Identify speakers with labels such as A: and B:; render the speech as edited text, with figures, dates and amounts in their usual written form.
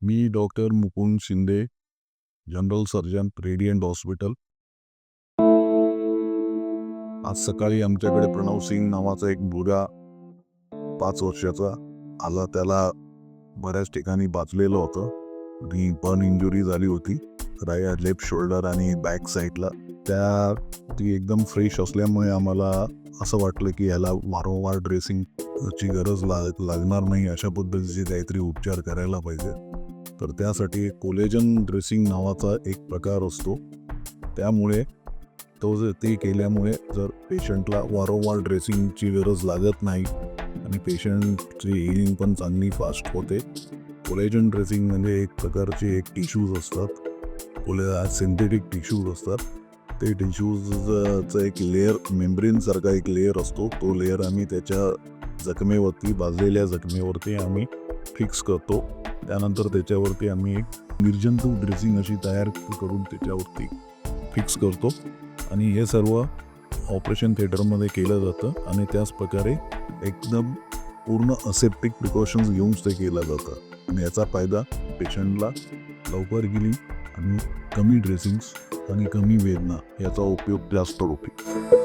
A: मी doctor Mukund Shinde, general surgeon, radiant hospital. आज सकाळी आमच्याकडे प्रणव सिंग नावाचा एक मुलगा 5 वर्षाचा आला. त्याला बऱ्याच ठिकाणी बाचलेलं होतं आणि बर्न इंजुरी झाली होती लेफ्ट शोल्डर आणि बॅक साईडला. ती एकदम फ्रेश असल्यामुळे आम्हाला असं वाटलं की याला वारंवार ड्रेसिंगची गरज लागणार नाही, अशा पद्धतीचे काहीतरी उपचार करायला पाहिजे. तर त्यासाठी कोलेजन ड्रेसिंग नावाचा एक प्रकार असतो. त्यामुळे ते केल्यामुळे जर पेशंटला वारंवार ड्रेसिंगची गरज लागत नाही आणि पेशंटची हिलिंग पण चांगली फास्ट होते. कोलेजन ड्रेसिंग म्हणजे एक प्रकारचे टिश्यूज असतात, सिंथेटिक टिश्यूज असतात. ते टिश्यूजचं एक लेअर, मेम्ब्रेनसारखा एक लेअर असतो. तो लेअर आम्ही त्याच्या जखमेवरती, भाजलेल्या जखमेवरती आम्ही फिक्स करतो. त्यानंतर त्याच्यावरती आम्ही एक निर्जंतुक ड्रेसिंग अशी तयार करून त्याच्यावरती फिक्स करतो आणि हे सर्व ऑपरेशन थिएटरमध्ये केलं जातं आणि त्याच प्रकारे एकदम पूर्ण असेप्टिक प्रिकॉशन्स घेऊन ते केलं जातं आणि याचा फायदा पेशंटला लवकर गेली आणि कमी ड्रेसिंग्स आणि कमी वेदना याचा उपयोग जास्त होतो.